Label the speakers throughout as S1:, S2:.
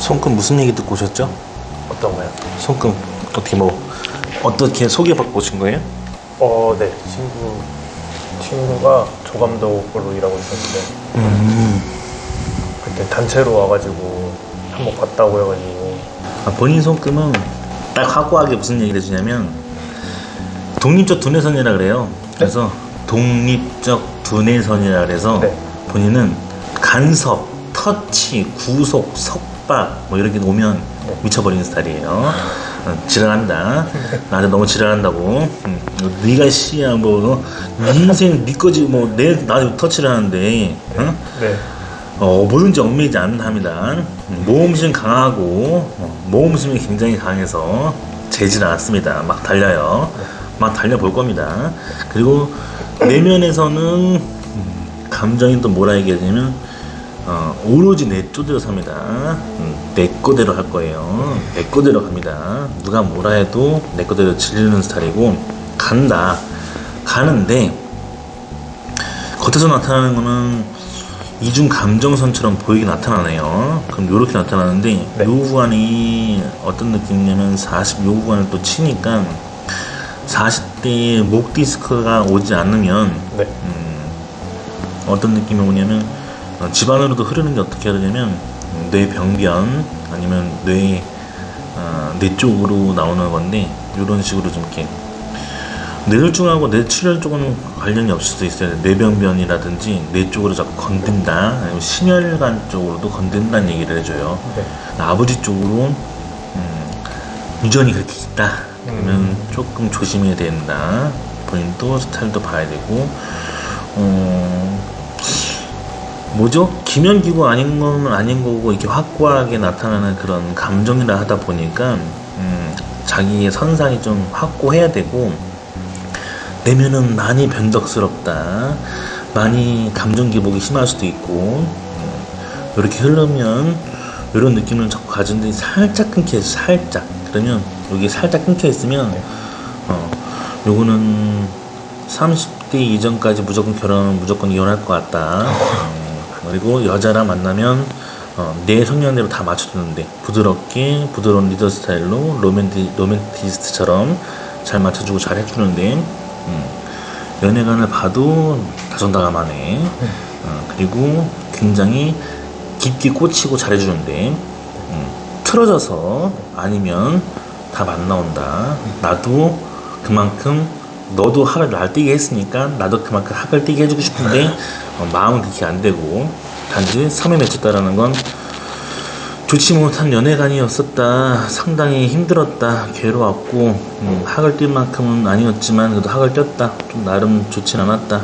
S1: 손금 무슨 얘기 듣고 오셨죠?
S2: 어떤 거요?
S1: 손금 어떻게 뭐 어떻게 소개받고 오신 거예요?
S2: 네. 친구가 조감독으로 일하고 있었는데 그때 단체로 와가지고 한번 봤다고 해가지고.
S1: 본인 손금은 딱 확고하게 무슨 얘기를 해주냐면 독립적 두뇌선이라 그래요. 그래서 독립적 두뇌선이라 그래서
S2: 네.
S1: 본인은 간섭, 터치, 구속, 석박 뭐 이렇게 오면 미쳐버리는 스타일이에요. 지랄한다. 나한테 너무 지랄한다고. 네가 씨야 뭐 인생 네 거지 뭐 내 나한테 터치를 하는데 응?
S2: 네.
S1: 뭐든지 얽매이지 않답니다. 모험심 강하고 모험심이 굉장히 강해서 재질 않았습니다. 막 달려요. 막 달려볼 겁니다. 그리고 내면에서는 감정이 또 뭐라 얘기하냐면 오로지 내 쪼대로 삽니다. 내 거대로 할 거예요. 내 거대로 갑니다. 누가 뭐라 해도 내 거대로 질리는 스타일이고 가는데 겉에서 나타나는 거는 이중 감정선처럼 보이게 나타나네요. 그럼 요렇게 나타나는데
S2: 네.
S1: 요 구간이 어떤 느낌이냐면 40요 구간을 또 치니까 40대에 목 디스크가 오지 않으면
S2: 네.
S1: 어떤 느낌이 오냐면 집안으로도 흐르는 게 어떻게 하냐면 뇌 병변 아니면 뇌 쪽으로 나오는 건데 이런 식으로 좀 이렇게 뇌혈중하고 뇌출혈 쪽은 관련이 없을 수도 있어요. 뇌병변이라든지 뇌 쪽으로 자꾸 건든다 아니면 심혈관 쪽으로도 건든다는 얘기를 해줘요.
S2: 네.
S1: 아버지 쪽으로 유전이 그렇게 있다 그러면 조금 조심해야 된다. 본인도 스타일도 봐야 되고 뭐죠? 기면기고 아닌 건 아닌 거고 이렇게 확고하게 나타나는 그런 감정이라 하다 보니까 자기의 선상이 좀 확고해야 되고 내면은 많이 변덕스럽다 많이 감정 기복이 심할 수도 있고 이렇게 흐르면 이런 느낌을 자꾸 가지는데 살짝 끊겨 있어. 살짝 그러면 여기 살짝 끊겨 있으면 요거는 30대 이전까지 무조건 결혼은 무조건 이혼할 것 같다. 그리고 여자랑 만나면 내 성향대로 다 맞춰주는데 부드럽게 부드러운 리더 스타일로 로맨티스트처럼 잘 맞춰주고 잘 해주는데 연애관을 봐도 다정다감하네. 그리고 굉장히 깊게 꽂히고 잘해주는데 틀어져서 아니면 답 안 나온다. 나도 그만큼 너도 학을 날뛰게 했으니까 나도 그만큼 학을 뛰게 해주고 싶은데 마음은 그렇게 안 되고 단지 섬에 맺혔다라는 건 좋지 못한 연애관이었었다. 상당히 힘들었다. 괴로웠고 학을 뛸 만큼은 아니었지만 그래도 학을 뛰었다. 좀 나름 좋진 않았다.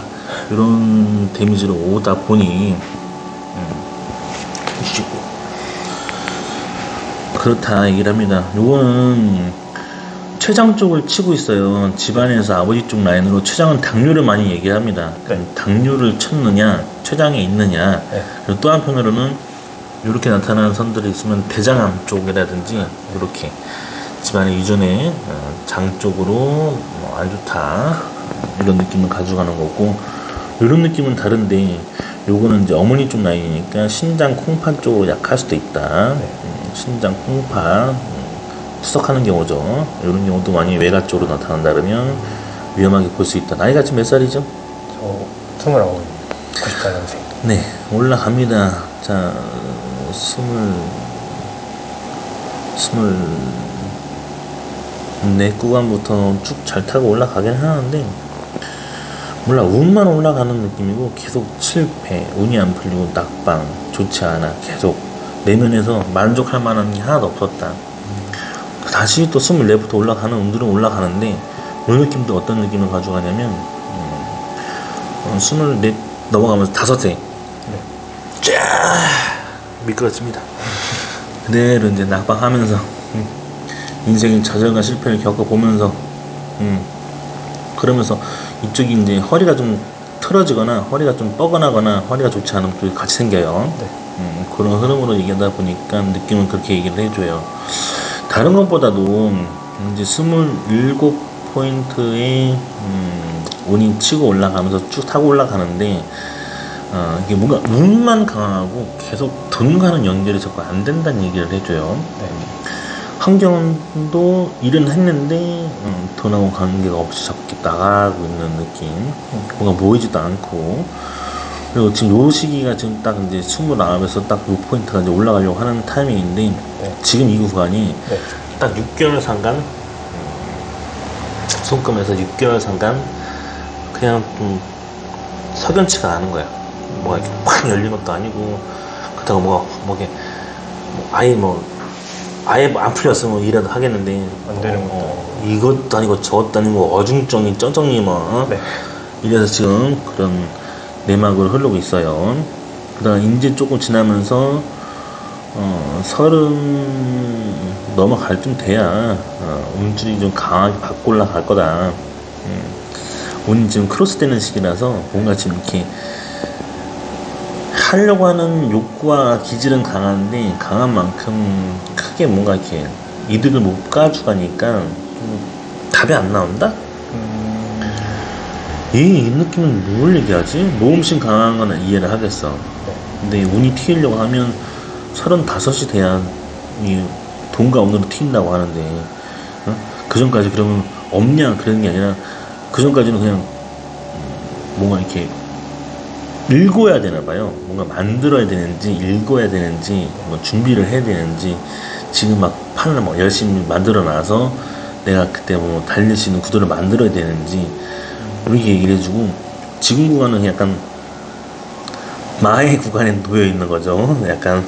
S1: 이런 데미지로 오다 보니 그렇다 얘기를 합니다. 요거는 췌장 쪽을 치고 있어요. 집안에서 아버지 쪽 라인으로 췌장은 당뇨를 많이 얘기합니다.
S2: 네.
S1: 당뇨를 쳤느냐, 췌장에 있느냐.
S2: 네.
S1: 그리고 또 한편으로는 이렇게 나타나는 선들이 있으면 대장암 쪽이라든지 이렇게 집안의 유전의 장 쪽으로 안 좋다 이런 느낌을 가져가는 거고 이런 느낌은 다른데 요거는 이제 어머니 쪽 라인이니까 신장 콩팥 쪽으로 약할 수도 있다. 신장 콩팥 투석하는 경우죠. 이런 경우도 많이 외가 쪽으로 나타난다 그러면 위험하게 볼 수 있다. 나이가 지금 몇 살이죠?
S2: 저 29, 94년생.
S1: 네, 올라갑니다. 자, 네 구간부터 쭉 잘 타고 올라가긴 하는데 몰라 운만 올라가는 느낌이고 계속 실패, 운이 안 풀리고 낙방, 좋지 않아. 계속 내면에서 만족할 만한 게 하나도 없었다. 다시 또 24부터 올라가는 운들은 올라가는데 이 느낌도 어떤 느낌을 가져가냐면 24 넘어가면서 5세 쫙 미끄러집니다. 그대로 이제 낙방하면서 인생의 좌절과 실패를 겪어보면서 그러면서 이쪽이 이제 허리가 좀 틀어지거나 허리가 좀 뻐근하거나 허리가 좋지 않으면 또 같이 생겨요. 그런 흐름으로 얘기하다 보니까 느낌은 그렇게 얘기를 해줘요. 다른 것보다도 이제 27포인트의 운이 치고 올라가면서 쭉 타고 올라가는데 이게 뭔가 운만 강하고 계속 돈과는 연결이 자꾸 안 된다는 얘기를 해줘요.
S2: 네.
S1: 환경도 일은 했는데 돈하고 관계가 없이 자꾸 이렇게 나가고 있는 느낌. 뭔가 모이지도 않고. 그리고 지금 요 시기가 지금 딱 이제 29에서 딱 요 포인트가 이제 올라가려고 하는 타이밍인데
S2: 네.
S1: 지금 이 구간이
S2: 네.
S1: 딱 6개월 상간 손금에서 6개월 상간 그냥 좀 석연치가 않은 거야. 뭐가 이렇게 팍 열린 것도 아니고 그렇다고 뭐게 아예 뭐 안 풀렸으면 이라도 하겠는데
S2: 안 되는 것도
S1: 이것도 아니고 저것도 아니고 어중쩡히 쩡쩡히 뭐
S2: 네.
S1: 이래서 지금 그런 내막으로 흐르고 있어요. 그다음 이제 조금 지나면서 30 넘어갈 쯤 돼야 운줄이 좀 강하게 받고 올라갈 거다. 운이 지금 크로스되는 시기라서 뭔가 지금 이렇게 하려고 하는 욕구와 기질은 강한데 강한 만큼 크게 뭔가 이렇게 이득을 못 가져가니까 좀 답이 안 나온다? 이 느낌은 뭘 얘기하지? 모험심 강한 거는 이해를 하겠어. 근데 운이 튀려고 하면 35이 돼야 이 돈과 운으로 튀인다고 하는데 그 전까지 그러면 없냐 그런 게 아니라 그 전까지는 그냥 뭔가 이렇게 읽어야 되나 봐요. 뭔가 만들어야 되는지 읽어야 되는지 뭐 준비를 해야 되는지 지금 막 판을 뭐 열심히 만들어 놔서 내가 그때 뭐 달릴 수 있는 구도를 만들어야 되는지 이렇게 얘기를 해주고 지금 구간은 약간 마의 구간에 놓여 있는 거죠. 약간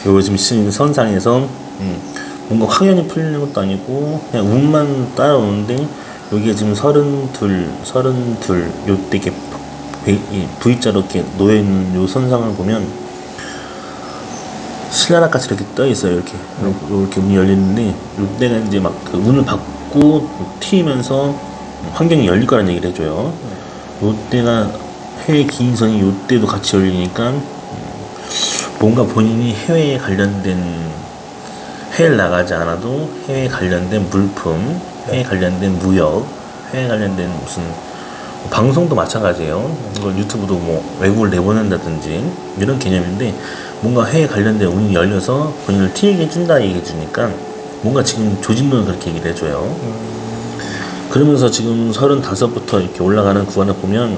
S1: 요즘 선상에서 뭔가 확연히 풀리는 것도 아니고 그냥 운만 따라오는데 여기에 지금 32 요때 이렇게 V자로 이렇게 놓여있는 요 선상을 보면 신라락같이 이렇게 떠있어요. 이렇게 문이 열리는데 요때가 이제 막 그 운을 받고 튀면서 환경이 열릴 거라는 얘기를 해줘요. 요때가 해외 기인선이 요때도 같이 열리니까 뭔가 본인이 해외에 관련된 해외를 나가지 않아도 해외에 관련된 물품, 해외에 관련된 무역, 해외에 관련된 무슨 방송도 마찬가지예요. 이걸 유튜브도 뭐 외국을 내보낸다든지 이런 개념인데 뭔가 해외 관련된 운이 열려서 본인을 튀게 해준다 얘기해 주니까 뭔가 지금 조짐론을 그렇게 얘기를 해줘요. 그러면서 지금 35부터 이렇게 올라가는 구간을 보면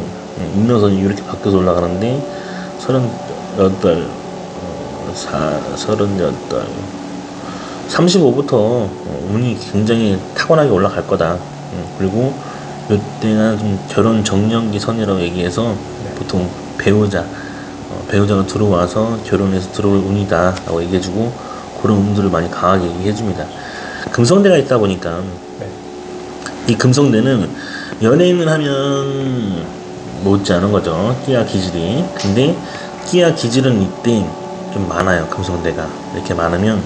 S1: 인명선이 이렇게 바뀌어서 올라가는데 38, 38, 35부터 운이 굉장히 타고나게 올라갈 거다. 그리고 이때가 좀 결혼 정년기 선이라고 얘기해서 보통 배우자가 들어와서 결혼해서 들어올 운이다 라고 얘기해주고 그런 운들을 많이 강하게 얘기해줍니다. 금성대가 있다 보니까 이 금성대는 연예인을 하면 못지않은 거죠. 끼와 기질이. 근데 끼와 기질은 이때 좀 많아요. 금성대가 이렇게 많으면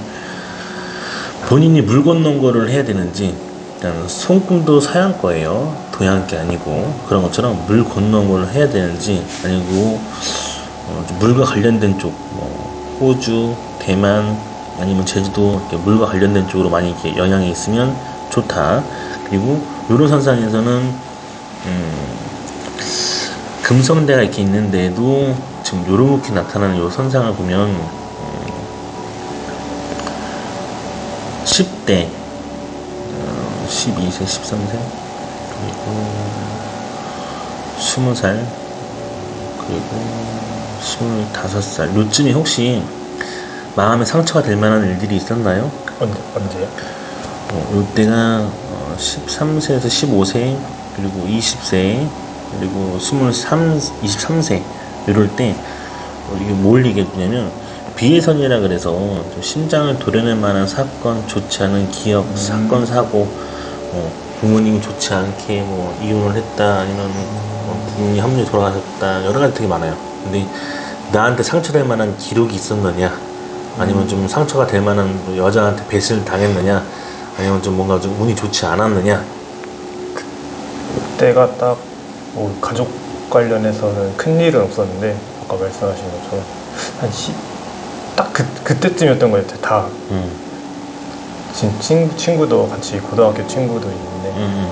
S1: 본인이 물 건넌 거를 해야 되는지 일단 손금도 서양 거예요. 동양 게 아니고 그런 것처럼 물 건넌 거를 해야 되는지 아니고 물과 관련된 쪽 뭐 호주, 대만 아니면 제주도 이렇게 물과 관련된 쪽으로 많이 이렇게 영향이 있으면 좋다. 그리고 이런 선상에서는 금성대가 이렇게 있는데도 지금 요렇게 나타나는 요 선상을 보면 10대 12세, 13세 그리고 20살 그리고 25살 요쯤에 혹시 마음에 상처가 될 만한 일들이 있었나요?
S2: 언제요?
S1: 요때가 13세에서 15세 그리고 20세 그리고 23세 이럴 때 이게 뭘 얘기해주냐면 비해선이라 그래서 좀 심장을 도려낼 만한 사건, 좋지 않은 기억, 사건, 사고 부모님이 좋지 않게 뭐 이혼을 했다 아니면 부모님이 한분이 돌아가셨다 여러 가지 되게 많아요. 근데 나한테 상처될 만한 기록이 있었느냐 아니면 좀 상처가 될 만한 여자한테 배신을 당했느냐 아니면 좀 뭔가 좀 운이 좋지 않았느냐.
S2: 그때가 딱 뭐 가족 관련해서는 큰 일은 없었는데 아까 말씀하신 것처럼 딱 그때쯤이었던 것 같아요. 다 친구도 같이 고등학교 친구도 있는데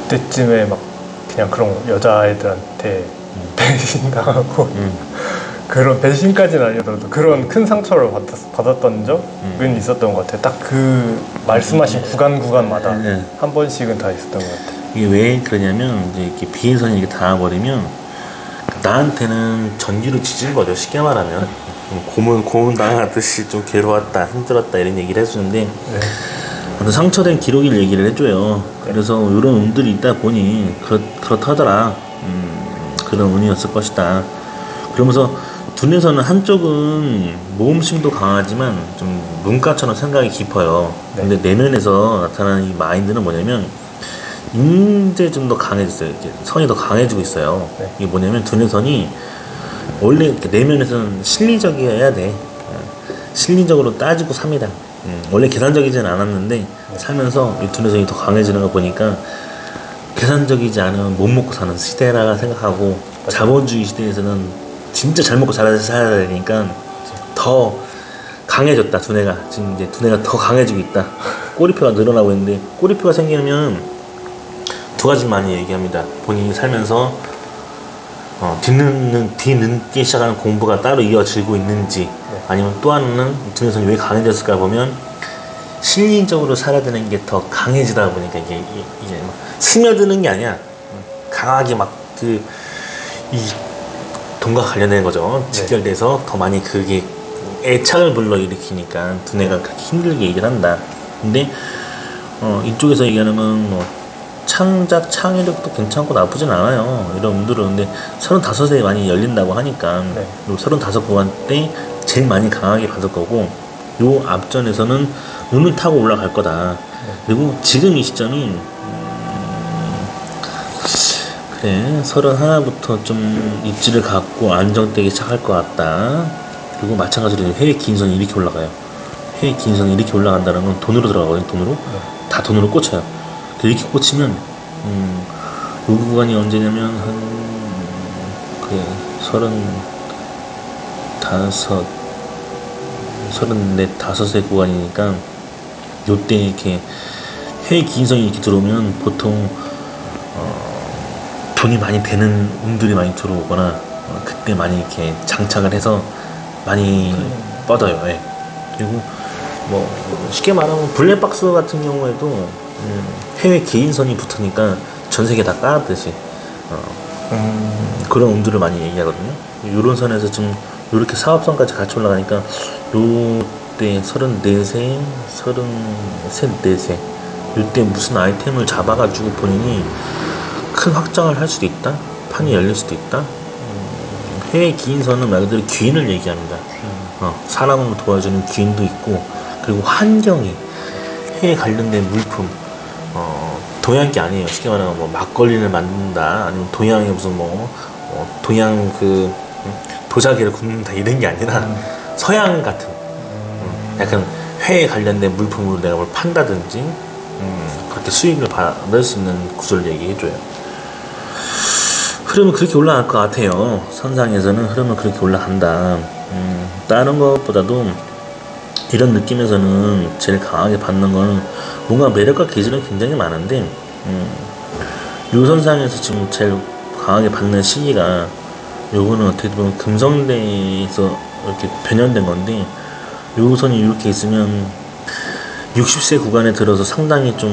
S2: 그때쯤에 막 그냥 그런 여자애들한테 배신당하고 그런 배신까지는 아니더라도 그런 큰 상처를 받았던 적은 있었던 것 같아요. 딱 그 말씀하신 구간마다
S1: 네.
S2: 한 번씩은 다 있었던 것 같아요.
S1: 이게 왜 그러냐면 이제 이렇게 비인선이 이렇게 닿아버리면 나한테는 전기로 지진 거죠. 쉽게 말하면 고문 당하듯이 좀 괴로웠다, 힘들었다 이런 얘기를 해주는데
S2: 네.
S1: 어떤 상처된 기록을 얘기를 해줘요. 그래서 이런 운들이 있다 보니 그렇다더라. 그런 운이었을 것이다. 그러면서 둘에서는 한쪽은 모험심도 강하지만 좀 문과처럼 생각이 깊어요.
S2: 네.
S1: 근데 내면에서 나타나는 이 마인드는 뭐냐면 이제 좀 더 강해졌어요. 이렇게 선이 더 강해지고 있어요.
S2: 네.
S1: 이게 뭐냐면 두뇌선이 원래 이렇게 내면에서는 실리적이어야 돼. 실리적으로 따지고 삽니다. 원래 계산적이진 않았는데 살면서 이 두뇌선이 더 강해지는 거 보니까 계산적이지 않으면 못 먹고 사는 시대라 생각하고 자본주의 시대에서는 진짜 잘 먹고 잘 살아야 되니까 더 강해졌다. 두뇌가 지금 이제 두뇌가 더 강해지고 있다. 꼬리표가 늘어나고 있는데 꼬리표가 생기면 두 가지 많이 얘기합니다. 본인이 살면서 뒤늦기 시작하는 공부가 따로 이어지고 있는지 아니면 또 하나는 두뇌선이 왜 강해졌을까 보면 심리적으로 살아야 되는 게 더 강해지다 보니까 이게 막 스며드는 게 아니야. 강하게 막 이 돈과 관련된 거죠. 직결돼서 더 많이 그게 애착을 불러일으키니까 두뇌가 그렇게 힘들게 얘기를 한다. 근데 이쪽에서 얘기하는 건 뭐 창의력도 괜찮고 나쁘진 않아요. 이런 운들은. 근데 35세 많이 열린다고 하니까
S2: 네.
S1: 35구간 때 제일 많이 강하게 받을 거고 요 앞전에서는 눈을 타고 올라갈 거다. 그리고 지금 이 시점이 그래 31부터 좀 입지를 갖고 안정되기 시작할 것 같다. 그리고 마찬가지로 회의 긴 선이 이렇게 올라가요. 회의 긴 선이 이렇게 올라간다는 건 돈으로 들어가거든요. 돈으로 다 돈으로 꽂혀요. 이렇게 꽂히면 요 구간이 언제냐면 한 그래 35세 구간이니까 요때 이렇게 회의 긴 선이 이렇게 들어오면 보통 돈이 많이 되는 운들이 많이 들어오거나 그때 많이 이렇게 장착을 해서 많이 뻗어요. 예. 그리고 뭐 쉽게 말하면 블랙박스 같은 경우에도 해외 개인선이 붙으니까 전 세계 다 까듯이 그런 운들을 많이 얘기하거든요. 이런 선에서 지금 이렇게 사업선까지 같이 올라가니까 요때 34세, 4세 이때 무슨 아이템을 잡아가지고 본인이 큰 확장을 할 수도 있다. 판이 열릴 수도 있다. 해외 기인선은 말 그대로 귀인을 얘기합니다. 사람을 도와주는 귀인도 있고 그리고 환경이 해외 관련된 물품 동양 게 아니에요. 쉽게 말하면 뭐 막걸리를 만든다 아니면 동양의 무슨 동양 그 도자기를 굽는다 이런 게 아니라 서양 같은 약간 회에 관련된 물품으로 내가 뭘 판다든지 그렇게 수익을 받을 수 있는 구조를 얘기해줘요. 흐름은 그렇게 올라갈 것 같아요. 선상에서는 흐름은 그렇게 올라간다. 다른 것보다도 이런 느낌에서는 제일 강하게 받는 거는 뭔가 매력과 기질은 굉장히 많은데 요 선상에서 지금 제일 강하게 받는 시기가 요거는 어떻게 보면 금성대에서 이렇게 변현된 건데 요 선이 이렇게 있으면 60세 구간에 들어서 상당히 좀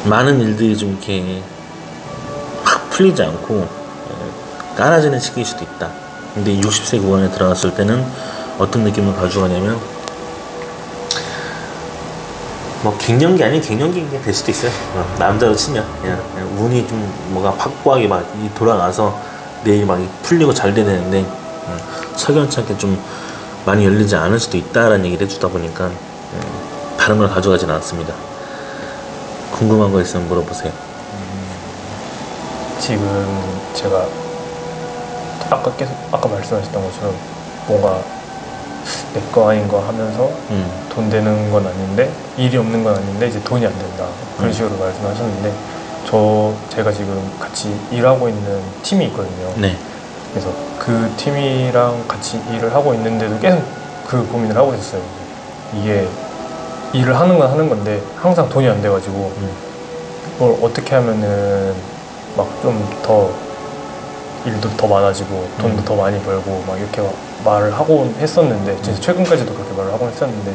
S1: 많은 일들이 좀 이렇게 확 풀리지 않고 깔아지는 시기일 수도 있다. 근데 60세 구간에 들어갔을 때는 어떤 느낌을 가져가냐면 뭐 갱년기 아닌 갱년기가 될 수도 있어요. 남자로 치면 그냥 운이 좀 뭐가 확고하게 막 돌아가서 내일 막 풀리고 잘 돼야 되는데 석연찮게 좀 많이 열리지 않을 수도 있다라는 얘기를 해주다 보니까 다른 걸 가져가진 않습니다. 궁금한 거 있으면 물어보세요.
S2: 지금 제가 아까 말씀하셨던 것처럼 뭔가 내 거 아닌 거 하면서 돈 되는 건 아닌데 일이 없는 건 아닌데 이제 돈이 안 된다 그런 식으로 말씀하셨는데 제가 지금 같이 일하고 있는 팀이 있거든요.
S1: 네.
S2: 그래서 그 팀이랑 같이 일을 하고 있는데도 계속 그 고민을 하고 있었어요. 이게 일을 하는 건 하는 건데 항상 돈이 안 돼가지고 뭘 어떻게 하면은 막 좀 더 일도 더 많아지고 돈도 더 많이 벌고 막 이렇게 막 말을 하곤 했었는데 진짜 최근까지도 그렇게 말을 하곤 했었는데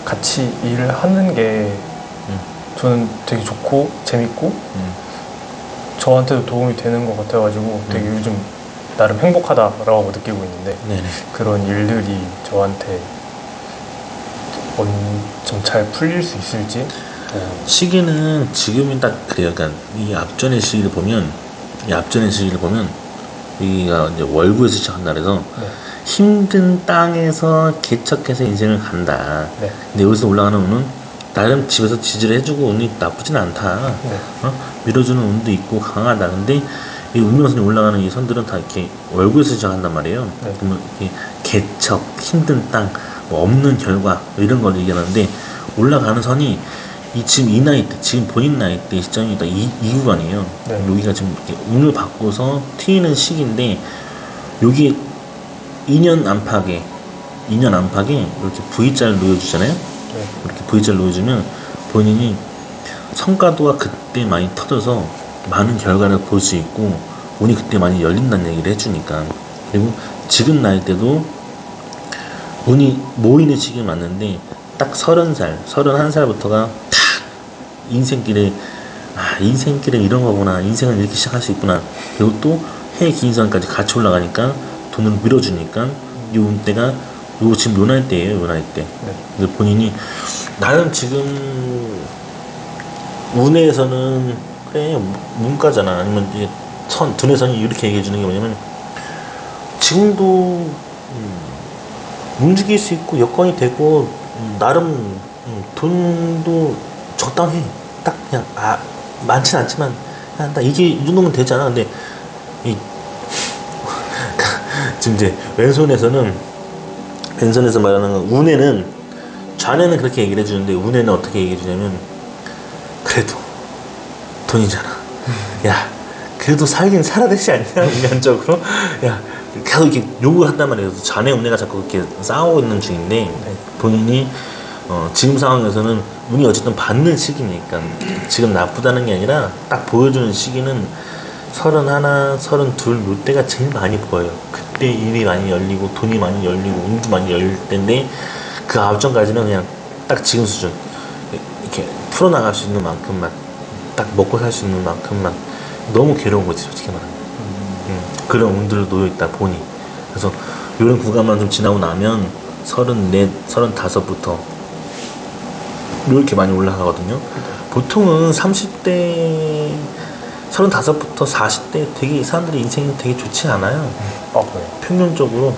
S2: 같이 일을 하는 게 저는 되게 좋고 재밌고 저한테도 도움이 되는 것 같아가지고 되게 요즘 나름 행복하다라고 느끼고 있는데
S1: 네네.
S2: 그런 일들이 저한테 좀 잘 풀릴 수 있을지
S1: 시기는 지금이 딱 그래요. 그러니까 이 앞전의 시기를 보면 여기가 이제 월구에서 시작한다 그래서
S2: 네.
S1: 힘든 땅에서 개척해서 인생을 간다.
S2: 네.
S1: 근데 여기서 올라가는 운은 나름 집에서 지지를 해주고 운이 나쁘진 않다.
S2: 네.
S1: 밀어주는 운도 있고 강하다. 근데 이 운명선이 올라가는 이 선들은 다 이렇게 월구에서 시작한단 말이에요.
S2: 네.
S1: 그러면 이렇게 개척, 힘든 땅, 뭐 없는 결과 뭐 이런 걸 얘기하는데 올라가는 선이 지금 이 나이 때, 지금 본인 나이 때 시점이 딱 이 구간이에요.
S2: 네.
S1: 여기가 지금 이렇게 운을 바꿔서 튀는 시기인데 여기 2년 안팎에 이렇게 V자를 놓여주잖아요.
S2: 네.
S1: 이렇게 V자를 놓여주면 본인이 성과도가 그때 많이 터져서 많은 결과를 볼 수 있고 운이 그때 많이 열린다는 얘기를 해주니까. 그리고 지금 나이 때도 운이 모이는 시기에 맞는데 딱 30살, 31살부터가 탁 인생길에 인생길에 이런 거구나, 인생은 이렇게 시작할 수 있구나. 그리고 또 해 기인선까지 같이 올라가니까 돈을 밀어주니까 이 운때가 지금 요 나이 때예요, 요 나이 때.
S2: 네.
S1: 근데 본인이 나는 지금 운에서는 그래 문과잖아, 아니면 이게 두뇌선이 이렇게 얘기해 주는 게 뭐냐면 지금도 움직일 수 있고 여건이 되고 나름 돈도 적당해. 딱 그냥 많진 않지만 그냥 딱 이게 이 정도면 되잖아. 근데 지금 이제 왼손에서 말하는 건 운에는 좌뇌는 그렇게 얘기를 해주는데 운에는 어떻게 얘기해 주냐면 그래도 돈이잖아. 야 그래도 살긴 살아야 되지 않냐 인간적으로. 야 계속 이렇게 욕을 한단 말이에요. 그래서 자네 운내가 자꾸 그렇게 싸우고 있는 중인데 본인이 지금 상황에서는 운이 어쨌든 받는 시기니까 지금 나쁘다는 게 아니라 딱 보여주는 시기는 31, 32 이때가 제일 많이 보여요. 그때 일이 많이 열리고 돈이 많이 열리고 운도 많이 열릴 때인데 그 앞전까지는 그냥 딱 지금 수준 이렇게 풀어나갈 수 있는 만큼만 딱 먹고 살 수 있는 만큼만 너무 괴로운 거지 솔직히 말하면. 그런 운들로 놓여있다 보니 그래서 이런 구간만 좀 지나고 나면 34, 35부터 이렇게 많이 올라가거든요. 보통은 30대 35부터 40대 되게 사람들이 인생이 되게 좋지 않아요.
S2: 그래요?
S1: 평균적으로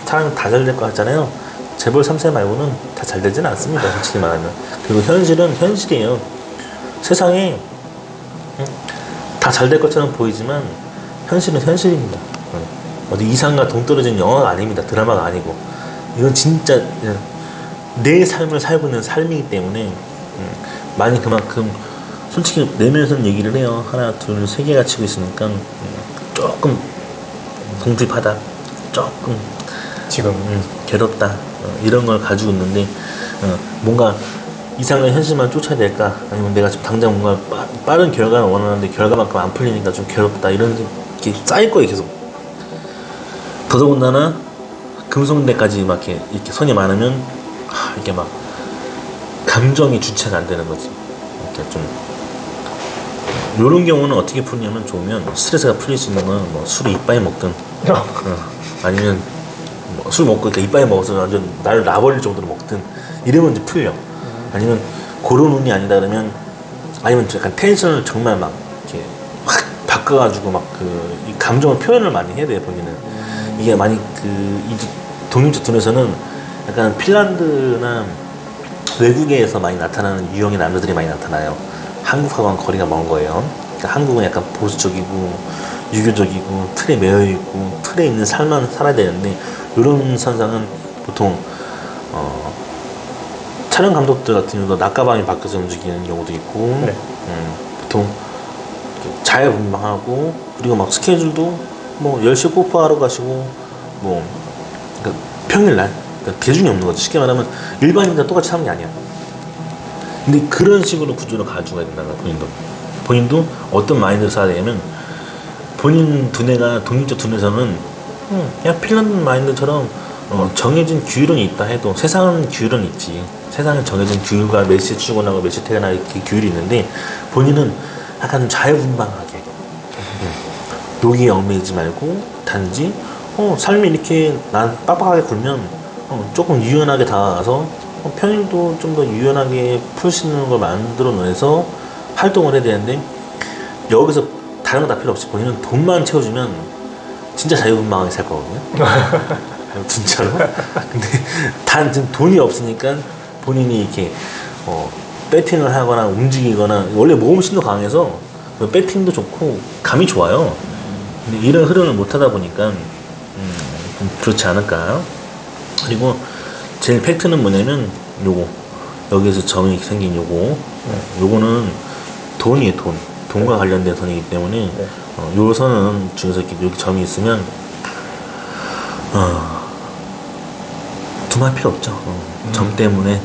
S1: 사람이 다 잘 될 것 같잖아요. 재벌 3세 말고는 다 잘 되지는 않습니다 솔직히 말하면. 그리고 현실은 현실이에요. 세상에 다 잘 될 것처럼 보이지만 현실은 현실입니다. 어디 이상과 동떨어진 영화가 아닙니다. 드라마가 아니고 이건 진짜 내 삶을 살고 있는 삶이기 때문에 많이 그만큼 솔직히 내면에서는 얘기를 해요. 하나 둘 세 개가 치고 있으니까 조금 궁핍하다, 조금
S2: 지금
S1: 괴롭다 이런 걸 가지고 있는데 뭔가 이상한 현실만 쫓아야 될까, 아니면 내가 지금 당장 뭔가 빠른 결과를 원하는데 결과만큼 안 풀리니까 좀 괴롭다, 이런 게 쌓일 거예요 계속. 더더군다나 금속대까지 막 이렇게 선이 많으면 이게 막 감정이 주체가 안 되는 거지. 이렇게 좀 요런 경우는 어떻게 푸냐면 좋으면 스트레스가 풀릴 수 있는 건 뭐 술을 이빠이 먹든 아니면 뭐 술 먹고 그러니까 이빠이 먹어서 완전 나를 놔버릴 정도로 먹든 이러면 이제 풀려. 아니면 그런 운이 아니다 그러면 아니면 약간 텐션을 정말 막 이렇게 확 바꿔가지고 막 이 감정을 표현을 많이 해야 돼요 본인은. 이게 많이 이 독립적 돈에서는 약간 핀란드나 외국에서 많이 나타나는 유형의 남자들이 많이 나타나요. 한국하고는 거리가 먼 거예요. 그러니까 한국은 약간 보수적이고 유교적이고 틀에 매여 있고 틀에 있는 삶만 살아야 되는데 이런 선상은 보통 촬영 감독들 같은 경우도 낮가방이 바뀌어서 움직이는 경우도 있고
S2: 네.
S1: 보통 자유분방하고 그리고 막 스케줄도 뭐 10시에 뽀뽀하러 가시고 뭐 그러니까 평일날 그러니까 대중이 없는 거지. 쉽게 말하면 일반인과 똑같이 사는 게 아니야. 근데 그런 식으로 구조를 가지고 가야 된다는 거야 본인도 어떤 마인드를 써야 되냐면 본인 두뇌가 독립적 두뇌에서는 그냥 핀란드 마인드처럼 정해진 규율은 있다 해도 세상은 규율은 있지. 세상에 정해진 규율과 몇 시에 출근하고 몇 시에 퇴근하고 이렇게 규율이 있는데 본인은 약간 좀 자유분방하게 여기에 얽매이지 말고 단지 삶이 이렇게 난 빡빡하게 굴면 조금 유연하게 다가가서 평일도 좀 더 유연하게 풀 수 있는 걸 만들어내서 활동을 해야 되는데 여기서 다른 거 다 필요 없이 본인은 돈만 채워주면 진짜 자유분방하게 살 거거든요. 진짜로. 근데 단 지금 돈이 없으니까 본인이 이렇게 배팅을 하거나 움직이거나 원래 모험심도 강해서 배팅도 좋고 감이 좋아요. 근데 이런 흐름을 못 하다 보니까 좀 그렇지 않을까. 그리고 제일 팩트는 뭐냐면 요거 여기에서 점이 생긴 요거는 돈이에요. 돈과 관련된 선이기 때문에 요 선은 중에서 이렇게 여기 점이 있으면 두말 필요 없죠. 점 때문에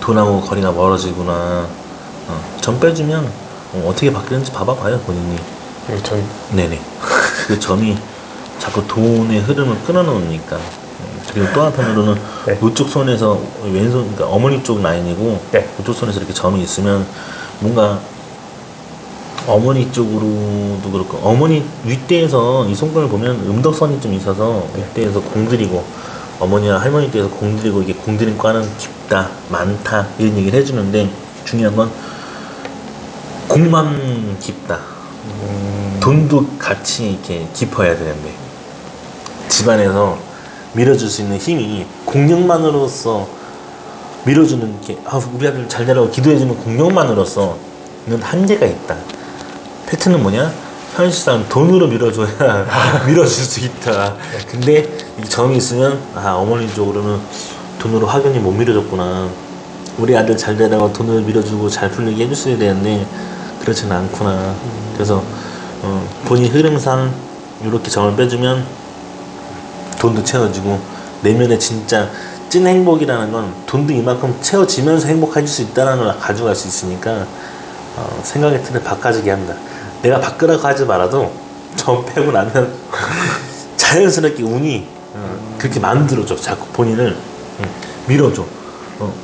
S1: 돈하고 거리가 멀어지구나. 점 빼주면 어떻게 바뀌는지 봐봐요 본인이.
S2: 여기 저희
S1: 네네. 그 점이 자꾸 돈의 흐름을 끊어놓으니까. 그리고 또 한편으로는
S2: 네.
S1: 이쪽 손에서 왼손, 그러니까 어머니 쪽 라인이고
S2: 네.
S1: 이쪽 손에서 이렇게 점이 있으면 뭔가 어머니 쪽으로도 그렇고 어머니 윗대에서 이 손금을 보면 음덕선이 좀 있어서 윗대에서 공들이고 어머니와 할머니 댁에서 공들이고 이게 공들인 과는 깊다, 많다 이런 얘기를 해주는데 중요한 건 공만 깊다. 돈도 같이 이렇게 깊어야 되는데 집안에서 밀어줄 수 있는 힘이 공력만으로서 밀어주는 게 우리 아들 잘 되라고 기도해주는 공력만으로서는 한계가 있다. 팩트는 뭐냐? 현실상 돈으로 밀어줘야 밀어줄 수 있다. 근데 이 점이 있으면 어머니 쪽으로는 돈으로 확연히 못 밀어줬구나. 우리 아들 잘 되라고 돈을 밀어주고 잘 풀리게 해줬어야 되는데 그렇지는 않구나. 그래서 본인 흐름상 이렇게 점을 빼주면 돈도 채워주고 내면에 진짜 찐 행복이라는 건 돈도 이만큼 채워지면서 행복해질 수 있다는 걸 가져갈 수 있으니까 생각의 틀을 바꿔주게 합니다. 내가 바꾸라고 하지 말아도 점 빼고 나면 자연스럽게 운이 그렇게 만들어줘. 자꾸 본인을 밀어줘.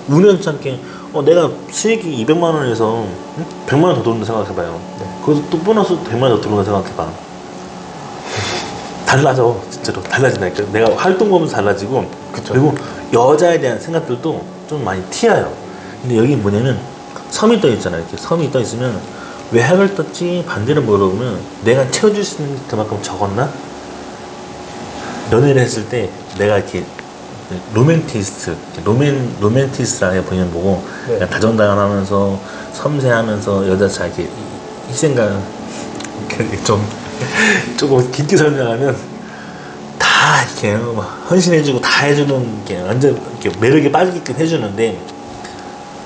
S1: 우연치 않게 내가 수익이 200만 원에서 100만 원 더 들어온다 생각해봐요. 거기서 또 보너스 100만 원 더 들어온다 생각해봐. 달라져. 진짜로 달라진다니까. 내가 활동 보면서 달라지고
S2: 그쵸.
S1: 그리고 여자에 대한 생각들도 좀 많이 튀어요. 근데 여기 뭐냐면 섬이 떠 있잖아요. 이렇게 섬이 떠 있으면 왜 핵을 떴지? 반대로 물어보면 내가 채워줄 수 있는 게 그만큼 적었나? 연애를 했을 때 내가 이렇게 로맨티스트라고 본인 보고
S2: 네.
S1: 다정다감하면서 섬세하면서 여자 잘 이렇게 희생감 조금 깊게 설명하면 다 이렇게 막 헌신해주고 다 해주는 게 완전 이렇게 매력에 빠지게끔 해주는데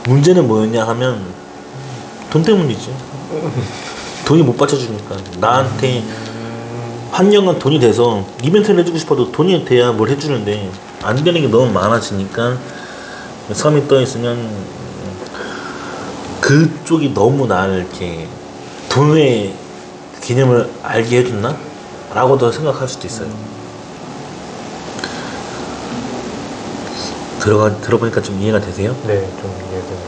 S1: 문제는 뭐였냐 하면 돈 때문이지. 돈이 못 받쳐주니까 나한테 한 년간 돈이 돼서 이벤트를 해주고 싶어도 돈이 돼야 뭘 해주는데 안 되는 게 너무 많아지니까 섬이 떠 있으면 그쪽이 너무 나를 이렇게 돈의 개념을 알게 해줬나? 라고도 생각할 수도 있어요. 들어보니까 좀 이해가 되세요?
S2: 네, 좀 이해돼요.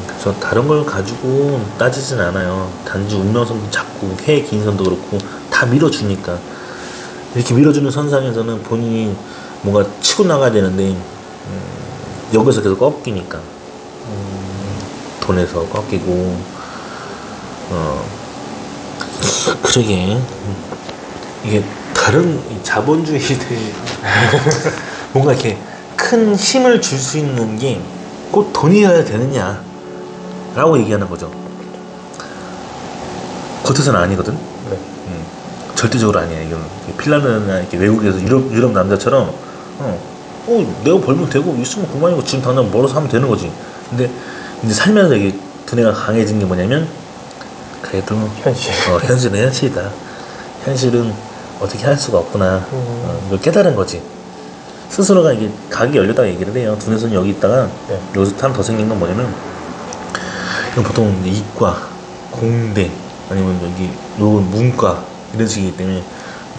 S1: 그래서 다른 걸 가지고 따지진 않아요. 단지 운명선도 잡고 해의 긴 선도 그렇고 다 밀어주니까 이렇게 밀어주는 선상에서는 본인이 뭔가 치고 나가야 되는데 여기서 계속 꺾이니까 돈에서 꺾이고 그러게 이게 다른 자본주의들 뭔가 이렇게 큰 힘을 줄 수 있는 게 꼭 돈이어야 되느냐 라고 얘기하는 거죠. 겉에서는 아니거든.
S2: 네.
S1: 절대적으로 아니야. 이건 핀란드나 이렇게 외국에서 유럽 남자처럼 내가 벌면 되고 있으면 그만이고 지금 당장 멀어서 하면 되는 거지. 근데 이제 살면서 이게 두뇌가 강해진 게 뭐냐면 그래도
S2: 현실.
S1: 현실은 현실이다. 현실은 어떻게 할 수가 없구나. 이걸 깨달은 거지. 스스로가 이게 각이 열렸다고 얘기를 해요. 두뇌선이 여기 있다가
S2: 네.
S1: 여기서 하나 더 생긴 건 뭐냐면 이건 보통 이제 이과, 공대 아니면 여기 요건 문과 이런 식이기 때문에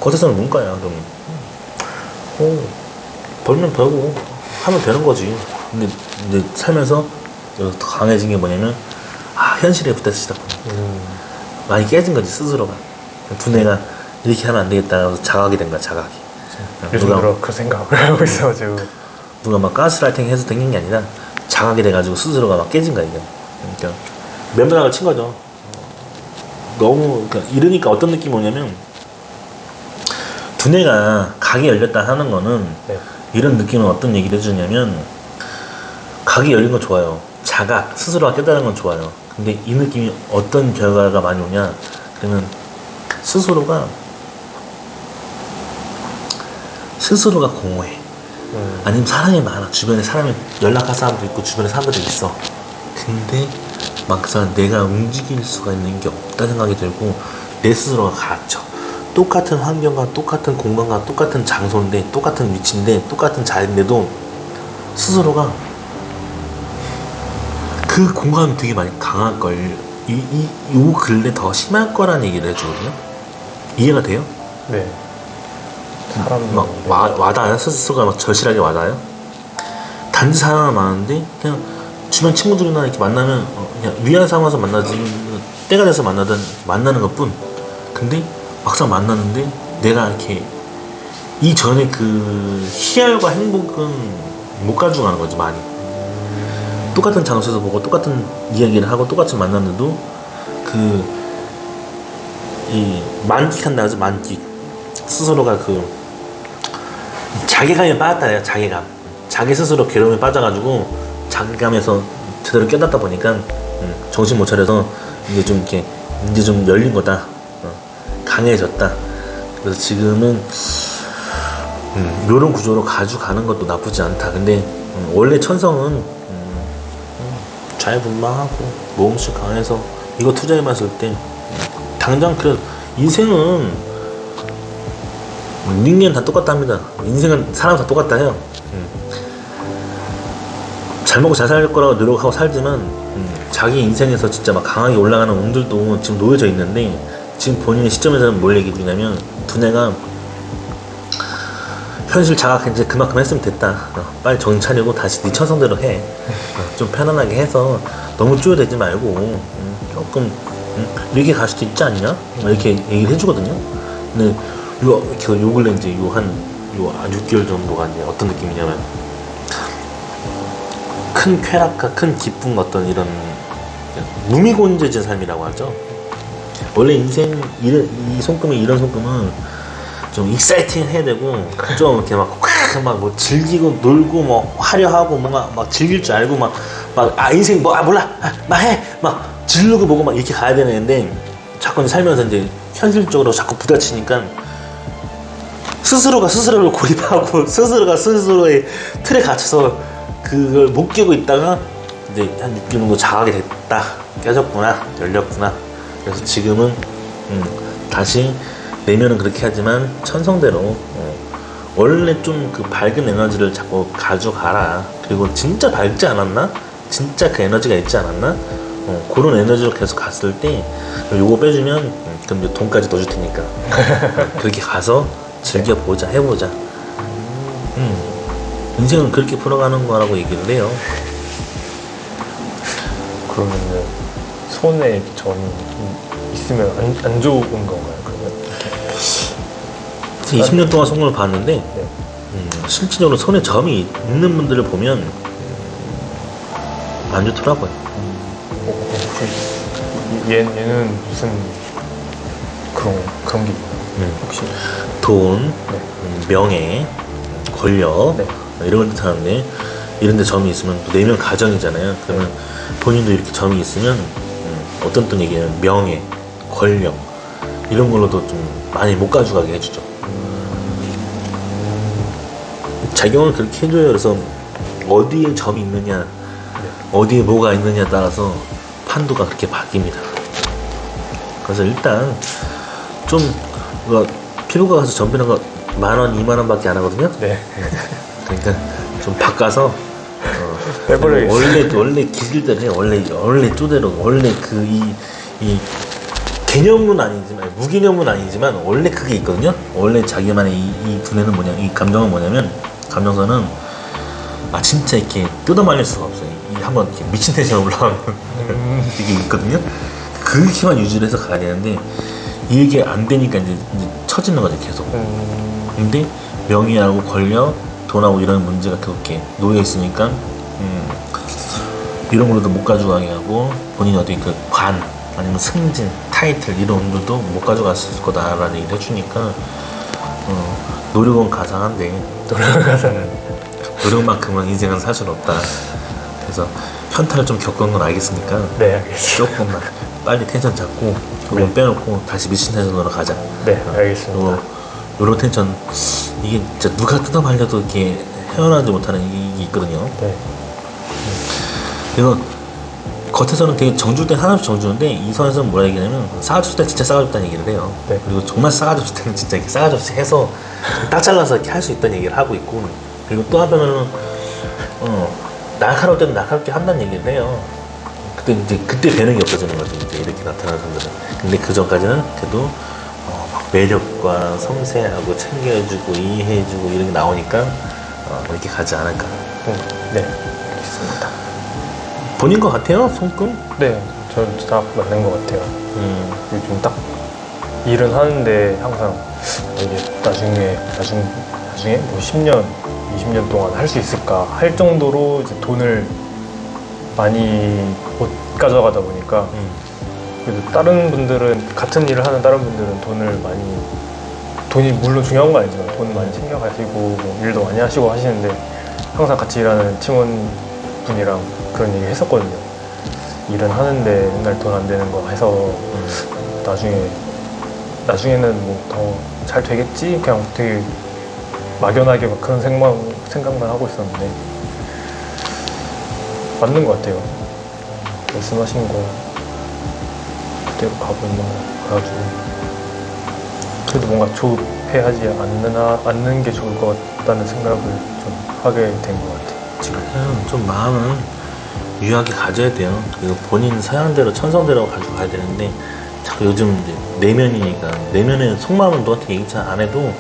S1: 거세서는 문과야. 그럼 벌면 벌고 하면 되는 거지. 근데 이제 살면서 더 강해진 게 뭐냐면 현실에 부딪히다 보니 많이 깨진 거지 스스로가. 두뇌가 이렇게 하면 안 되겠다 해서 자각이 된 거야. 자각이.
S2: 요즘 들어 그 생각을 하고 있어가지고
S1: 누가 막 가스라이팅 해서 생긴 게 아니라 자각이 돼가지고 스스로가 막 깨진 거야 이게. 그러니까 맨바닥을 친 거죠. 너무 그러니까 이러니까 어떤 느낌이 오냐면 두뇌가 각이 열렸다 하는 거는
S2: 네.
S1: 이런 느낌은 어떤 얘기를 해주냐면 각이 열린 건 좋아요. 자각 스스로가 깨달은 건 좋아요. 근데 이 느낌이 어떤 결과가 많이 오냐 그러면 스스로가 공허해. 아니면 사람이 많아. 주변에 사람이 연락할 사람도 있고 주변에 사람들이 있어. 근데 막상 내가 움직일 수가 있는 게 없다 생각이 들고 내 스스로가 갇혀. 똑같은 환경과 똑같은 공간과 똑같은 장소인데 똑같은 위치인데 똑같은 자리인데도 스스로가 그 공감이 되게 많이 강할걸. 요 근래 더 심할 거란 얘기를 해주거든요. 이해가 돼요?
S2: 네. 사람
S1: 막 와닿아요? 스스로가 막 절실하게 와닿아요? 단지 사람은 많은데 그냥 주변 친구들이나 이렇게 만나면 그냥 위안 삼아서 만나지 때가 돼서 만나는 것뿐. 근데 막상 만났는데 내가 이렇게 이전에 그 희열과 행복은 못 가져가는 거지 많이. 똑같은 장소에서 보고 똑같은 이야기를 하고 똑같이 만났는데도 이 만끽한다 하죠. 만끽. 스스로가 자괴감에 빠졌다 해요. 자괴감. 자기 스스로 괴로움에 빠져가지고 자괴감에서 제대로 깨닫다 보니까 정신 못 차려서 이제 좀 열린 거다. 강해졌다. 그래서 지금은 이런 구조로 가져가는 것도 나쁘지 않다. 근데 원래 천성은 자유분방하고 모험심 강해서 이거 투자해봤을 때 당장 인생은 닝겐 다 똑같다 합니다. 인생은 사람 다 똑같다 해요. 잘 먹고 잘 살 거라고 노력하고 살지만 자기 인생에서 진짜 막 강하게 올라가는 운들도 지금 놓여져 있는데 지금 본인의 시점에서는 뭘 얘기 중이냐면 두뇌가 현실 자각 이제 그만큼 했으면 됐다. 빨리 정신 차리고 다시 네 천성대로 해. 좀 편안하게 해서 너무 쪼여대지 말고 조금 이렇게 갈 수도 있지 않냐? 이렇게 얘기를 해주거든요. 근데 요 근래 이제 한 6개월 정도가 이제 어떤 느낌이냐면 큰 쾌락과 큰 기쁨 어떤 이런 무미곤재진 삶이라고 하죠. 원래 인생 이 손금은 이런 손금은 좀 익사이팅 해야 되고 좀 이렇게 막 뭐 즐기고 놀고 뭐 화려하고 뭔가 막 즐길 줄 알고 막 인생 몰라 막 해 막 지르고 뭐고 막 이렇게 가야 되는데 자꾸 살면서 이제 현실적으로 자꾸 부딪히니까 스스로가 스스로를 고립하고 스스로가 스스로의 틀에 갇혀서 그걸 못 깨고 있다가 이제 한 6개월 정도 자각이 됐다. 깨졌구나. 열렸구나. 그래서 지금은 다시 내면은 그렇게 하지만 천성대로 원래 좀 그 밝은 에너지를 자꾸 가져가라. 그리고 진짜 밝지 않았나? 진짜 그 에너지가 있지 않았나? 그런 에너지로 계속 갔을 때 요거 빼주면 그럼 이제 돈까지 넣어줄 테니까 그렇게 가서 즐겨보자, 해보자. 인생은 그렇게 풀어가는 거라고 얘기를 해요.
S2: 그러면은 손에 점이 있으면 안 좋은 건가요? 그러면
S1: 20년 동안 손을 봤는데
S2: 네.
S1: 실질적으로 손에 점이 있는 분들을 보면 안 좋더라고요.
S2: 혹시 얘는 무슨 그런 게 있나요? 혹시
S1: 돈,
S2: 네.
S1: 명예, 권력
S2: 네.
S1: 이런 걸 뜻하는데 이런 데 점이 있으면 또 내면 가정이잖아요. 그러면 본인도 이렇게 점이 있으면 어떤 또 얘기는 명예, 권력 이런 걸로도 좀 많이 못 가져가게 해주죠. 작용을 그렇게 해줘요. 그래서 어디에 점이 있느냐, 어디에 뭐가 있느냐에 따라서 판도가 그렇게 바뀝니다. 그래서 일단 좀 피부과 가서 점피는 거 10,000원, 20,000원밖에 안 하거든요.
S2: 네.
S1: 그러니까 좀 바꿔서
S2: 빼버려야겠어요.
S1: 원래 기질대로 해. 원래 쪼대로 원래 개념은 아니지만 무개념은 아니지만 원래 그게 있거든요. 원래 자기만의 이 두뇌는 뭐냐, 이 감정은 뭐냐면 감정선은 진짜 이렇게 뜯어말릴 수가 없어요. 이 한번 이렇게 미친 텐션 올라가면 이게 있거든요. 그 힘만 유지를 해서 가야 되는데 이게 안 되니까 이제 처지는 거죠 계속. 근데 명예하고 권력, 돈하고 이런 문제가 계속 이렇게 놓여 있으니까 이런 걸로도 못 가져가게 하고 본인이 어디 그 관 아니면 승진, 타이틀 이런 것들도 못 가져갔을 거다라는 얘기를 해주니까 노력은 가상한데 노력만큼은 인생은 사실 없다. 그래서 현타를 좀 겪은 건 알겠으니까
S2: 네, 알겠습니다.
S1: 조금만 빨리 텐션 잡고 그건 빼놓고 다시 미친 텐션으로 가자.
S2: 네, 알겠습니다.
S1: 요런 텐션 이게 진짜 누가 뜯어말려도 이렇게 헤어나지 못하는 이게 있거든요.
S2: 네.
S1: 그래서 겉에서는 되게 정줄 때 하나씩 정주는데 이 선에서는 뭐라 얘기냐면 싸가지 없을 때 진짜 싸가지 없다는 얘기를 해요.
S2: 네.
S1: 그리고 정말 싸가지 없을 때는 진짜 이렇게 싸가지 없이 해서 딱 잘라서 이렇게 할 수 있다는 얘기를 하고 있고, 그리고 또 한편으로는 날카로울 때는 날카롭게 한다는 얘기를 해요. 그때 배는 게 없어지는 거죠. 이제 이렇게 나타나는 사람들은. 근데 그 전까지는 그래도 막 매력과 섬세하고 챙겨주고 이해해주고 이런 게 나오니까 이렇게 가지 않을까.
S2: 네, 알겠습니다.
S1: 본인 것 같아요, 손금?
S2: 네, 저는 딱 맞는 것 같아요. 요즘 딱 일은 하는데 항상 이게 나중에 뭐 10년, 20년 동안 할 수 있을까 할 정도로 이제 돈을 많이 못 가져가다 보니까 그래도 다른 분들은 같은 일을 하는 다른 분들은 돈이 물론 중요한 건 아니지만 돈 많이 챙겨가시고 뭐 일도 많이 하시고 하시는데 항상 같이 일하는 팀원분이랑 그런 얘기 했었거든요. 일은 하는데 맨날 돈 안 되는 거 해서 나중에는 뭐 더 잘 되겠지? 그냥 되게 막연하게 막 그런 생각만 하고 있었는데 맞는 것 같아요. 말씀하신 거 그대로 가보면 가가지고 그래도 뭔가 조급해하지 않는 게 좋을 것 같다는 생각을 좀 하게 된 것 같아요. 지금
S1: 좀 마음은 유하게 가져야 돼요. 그리고 본인 서양대로 천성대로 가지고 가야 되는데 자꾸 요즘 이제 내면이니까 내면에 속마음은 너한테 얘기 잘 안 해도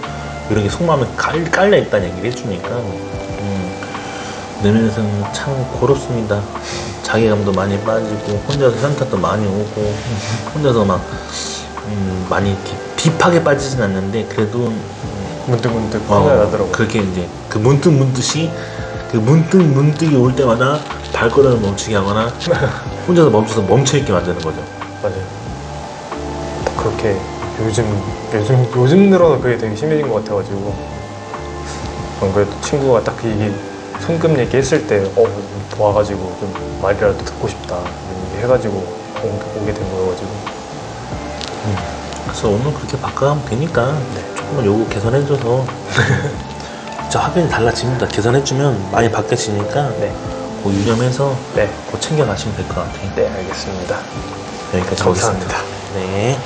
S1: 이런 게 속마음에 깔려 있다는 얘기를 해주니까 내면에서는 참 고롭습니다. 자괴감도 많이 빠지고 혼자서 현타도 많이 오고 혼자서 막 많이 이렇게 딥하게 빠지진 않는데 그래도
S2: 문득문득 생각나더라고요.
S1: 그렇게 이제 그 문득이 올 때마다 발걸음을 멈추게 하거나 혼자서 멈춰있게 만드는 거죠.
S2: 맞아요. 그렇게 요즘 들어서 그게 되게 심해진 것 같아가지고 그래도 친구가 딱 이게 손금 얘기했을 때 와가지고 좀 말이라도 듣고 싶다 이런 얘기 해가지고 오게 된 거여가지고
S1: 그래서 오늘 그렇게 바꿔가면 되니까 조금만 요거 개선해줘서 진짜 화면이 달라집니다. 개선해주면 많이 바뀌어지니까 그 유념해서
S2: 네,
S1: 그거 챙겨가시면 될 것 같아요.
S2: 네, 알겠습니다.
S1: 여기까지
S2: 감사합니다.
S1: 하겠습니다. 네.